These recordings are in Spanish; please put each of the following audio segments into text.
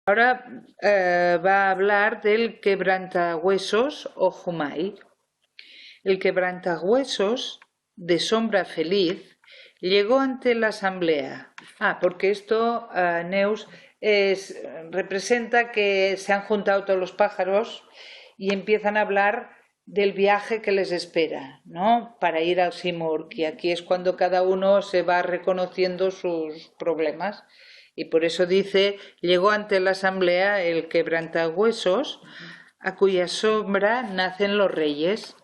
Ahora va a hablar del quebrantahuesos o Jumai. El quebrantahuesos, de sombra feliz, llegó ante la asamblea. Porque esto, Neus, representa que se han juntado todos los pájaros y empiezan a hablar del viaje que les espera, ¿no? Para ir al Simurgh. Y aquí es cuando cada uno se va reconociendo sus problemas. Y por eso dice, llegó ante la asamblea el quebrantahuesos, a cuya sombra nacen los reyes.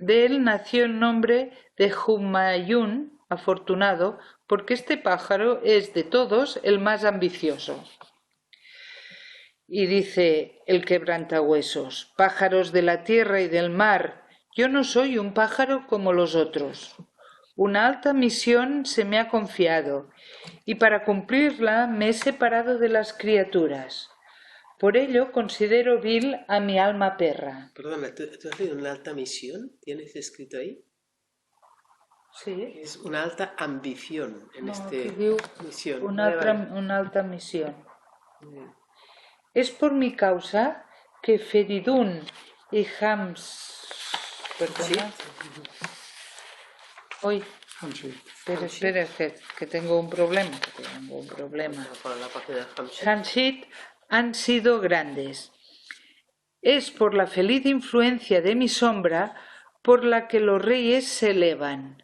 De él nació el nombre de Humayun, afortunado, porque este pájaro es de todos el más ambicioso. Y dice el quebrantahuesos, pájaros de la tierra y del mar, yo no soy un pájaro como los otros. Una alta misión se me ha confiado, y para cumplirla me he separado de las criaturas. Por ello considero vil a mi alma perra. Perdona, ¿tú has leído una alta misión? ¿Tienes escrito ahí? Sí. Es una alta ambición en misión. Una alta misión. Es por mi causa que Feridún y Hams... ¿Perdona? Hoy. Espera, que tengo un problema. Hamshit han sido grandes. Es por la feliz influencia de mi sombra por la que los reyes se elevan.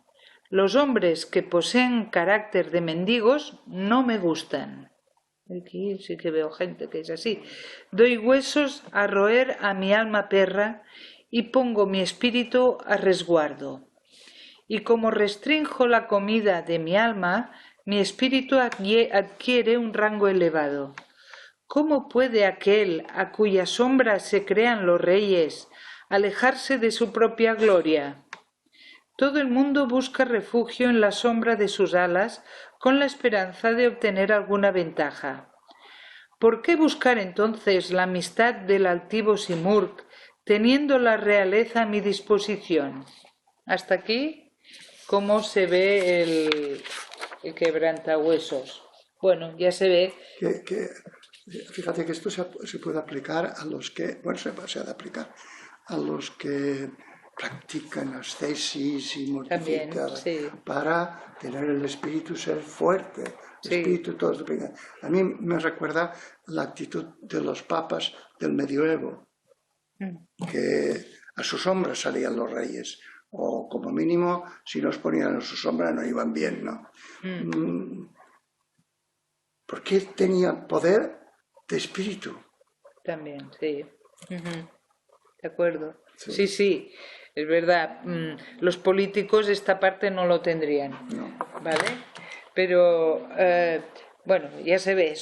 Los hombres que poseen carácter de mendigos no me gustan. Aquí sí que veo gente que es así. Doy huesos a roer a mi alma perra y pongo mi espíritu a resguardo. Y como restrinjo la comida de mi alma, mi espíritu adquiere un rango elevado. ¿Cómo puede aquel a cuya sombra se crean los reyes alejarse de su propia gloria? Todo el mundo busca refugio en la sombra de sus alas con la esperanza de obtener alguna ventaja. ¿Por qué buscar entonces la amistad del altivo Simurgh, teniendo la realeza a mi disposición? Hasta aquí, cómo se ve el quebrantahuesos. Bueno, ya se ve. Fíjate que esto se puede aplicar a los que, se ha de aplicar a los que practican ascesis y mortifican para tener el espíritu ser fuerte. Espíritu, todo esto. A mí me recuerda la actitud de los papas del medioevo, que a su sombra salían los reyes, o como mínimo, si no os ponían a su sombra no iban bien, ¿no? Porque tenía poder de espíritu. También, sí. De acuerdo. Sí, es verdad. Los políticos esta parte no lo tendrían, no. ¿Vale? Pero, bueno, ya se ve,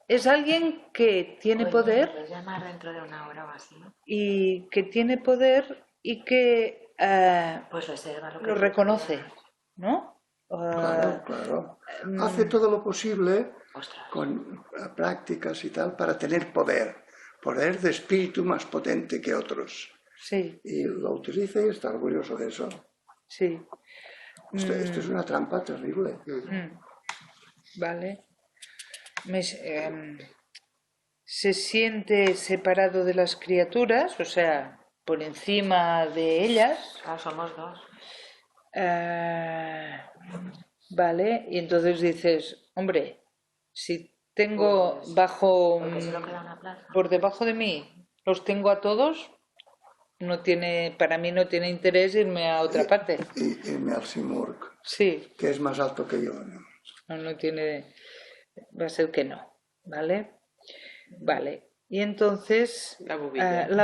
es alguien que tiene poder. ¿Puedes llamar dentro de una hora o así? Y que tiene poder y que pues lo reconoce, ¿no? Claro. Hace todo lo posible con prácticas y tal para tener poder de espíritu más potente que otros. Sí. Y lo utiliza y está orgulloso de eso. Sí. Esto es una trampa terrible. Vale. Se siente separado de las criaturas, o sea, por encima de ellas. Claro, somos dos. Vale, y entonces dices, hombre, si tengo por debajo de mí, los tengo a todos, para mí no tiene interés irme a otra parte. Y irme al Simurgh, sí, que es más alto que yo. No tiene, va a ser que no, ¿vale? Vale. Y entonces la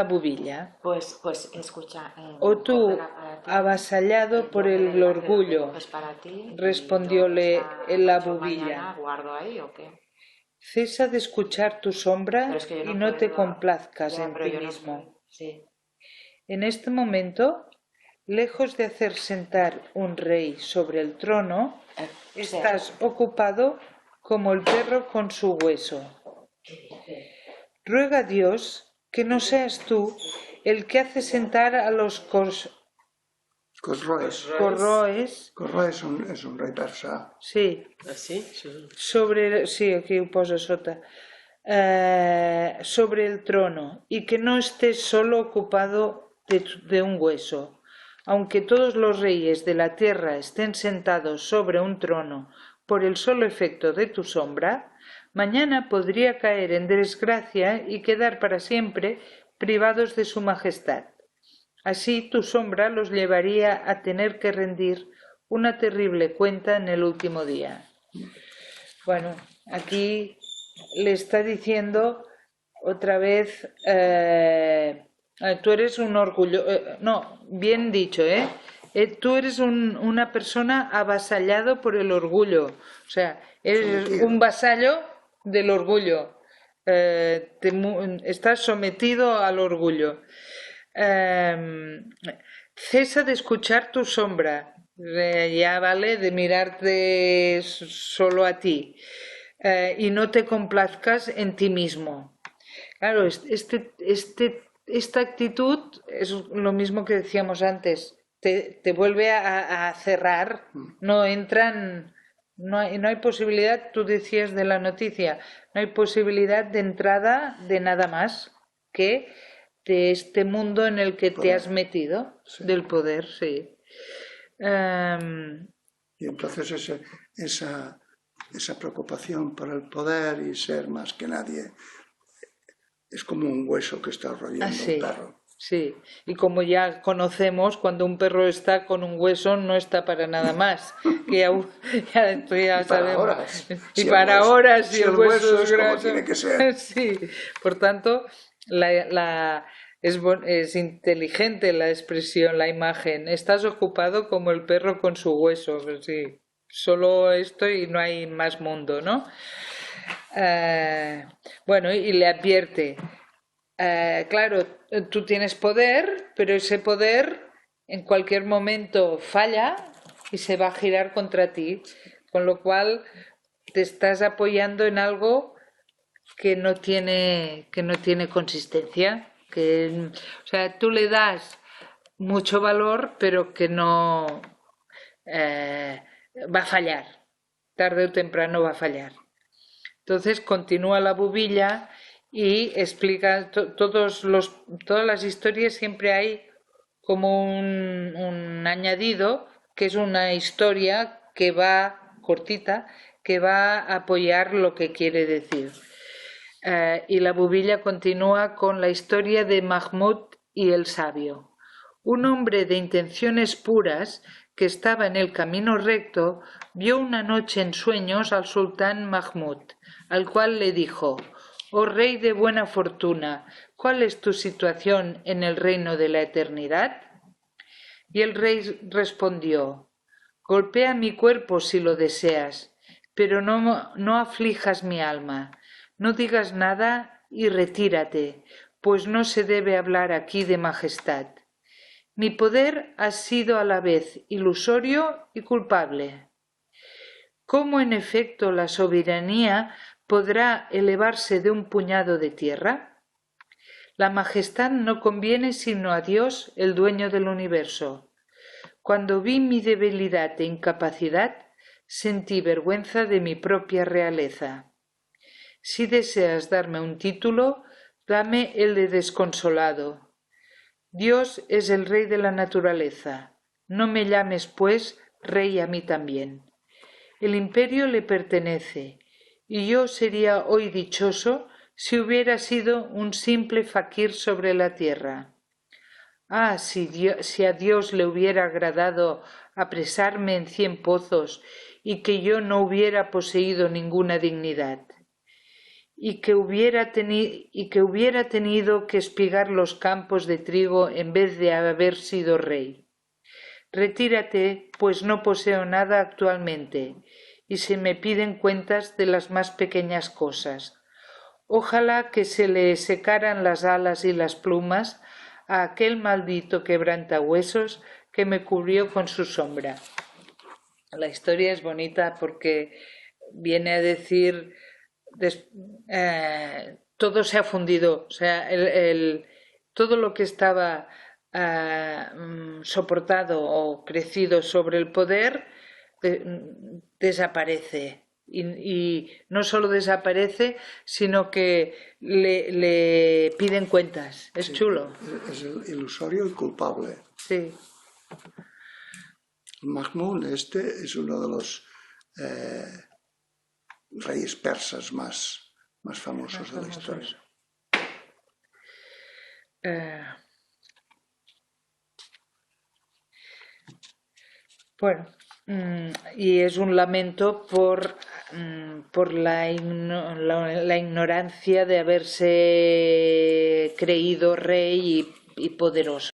bubilla. Pues escucha. O tú, avasallado por el orgullo, pues para ti, respondióle la bubilla. ¿Guardo ahí o qué? Cesa de escuchar tu sombra y no te complazcas en ti mismo. Sí. En este momento, lejos de hacer sentar un rey sobre el trono, estás ocupado como el perro con su hueso. Ruega a Dios que no seas tú el que hace sentar a los Cosroes. Cosroes es un rey persa. Sí. ¿Ah, sí? Sí, aquí ho posa sota. sobre el trono y que no estés solo ocupado de un hueso. Aunque todos los reyes de la tierra estén sentados sobre un trono por el solo efecto de tu sombra, mañana podría caer en desgracia y quedar para siempre privados de su majestad. Así tu sombra los llevaría a tener que rendir una terrible cuenta en el último día. Bueno, aquí le está diciendo otra vez, tú eres un orgullo, no, bien dicho, tú eres una persona avasallado por el orgullo, o sea, eres un vasallo del orgullo, estás sometido al orgullo. Cesa de escuchar tu sombra, ya vale de mirarte solo a ti, y no te complazcas en ti mismo. Claro, esta actitud es lo mismo que decíamos antes, te vuelve a cerrar, no entran, no hay posibilidad, tú decías de la noticia, no hay posibilidad de entrada de nada más que de este mundo en el que te has metido, sí. Del poder, sí. Y entonces esa preocupación por el poder y ser más que nadie es como un hueso que está royendo un perro. Sí, y como ya conocemos, cuando un perro está con un hueso no está para nada más, que ya sabemos. Y para horas, si el hueso es graso, como tiene que ser. Sí, por tanto, es inteligente la expresión, la imagen. Estás ocupado como el perro con su hueso, pues sí, solo esto y no hay más mundo, ¿no? Bueno, y le advierte, claro, tú tienes poder, pero ese poder en cualquier momento falla y se va a girar contra ti, con lo cual te estás apoyando en algo que no tiene consistencia, o sea, tú le das mucho valor, pero que no va a fallar, tarde o temprano va a fallar. Entonces continúa la bubilla y explica todas las historias, siempre hay como un añadido, que es una historia que va cortita, que va a apoyar lo que quiere decir. Y la bubilla continúa con la historia de Mahmud y el sabio. Un hombre de intenciones puras que estaba en el camino recto vio una noche en sueños al sultán Mahmud, al cual le dijo: «Oh rey de buena fortuna, ¿cuál es tu situación en el reino de la eternidad?». Y el rey respondió: «Golpea mi cuerpo si lo deseas, pero no aflijas mi alma. No digas nada y retírate, pues no se debe hablar aquí de majestad. Mi poder ha sido a la vez ilusorio y culpable. ¿Cómo en efecto la soberanía podrá elevarse de un puñado de tierra? La majestad no conviene sino a Dios, el dueño del universo. Cuando vi mi debilidad e incapacidad, sentí vergüenza de mi propia realeza. Si deseas darme un título, dame el de desconsolado. Dios es el rey de la naturaleza. No me llames, pues, rey a mí también. El imperio le pertenece, y yo sería hoy dichoso si hubiera sido un simple faquir sobre la tierra. Ah, si a Dios le hubiera agradado apresarme en 100 pozos y que yo no hubiera poseído ninguna dignidad, y que hubiera tenido que espigar los campos de trigo en vez de haber sido rey. Retírate, pues no poseo nada actualmente, y se me piden cuentas de las más pequeñas cosas. Ojalá que se le secaran las alas y las plumas a aquel maldito quebrantahuesos que me cubrió con su sombra. La historia es bonita porque viene a decir todo se ha fundido, o sea, todo lo que estaba soportado o crecido sobre el poder desaparece, y no solo desaparece, sino que le piden cuentas. Es chulo. Es el ilusorio y culpable. Sí. Mahmud es uno de los reyes persas más famosos de la historia. Bueno, y es un lamento por la ignorancia de haberse creído rey y poderoso.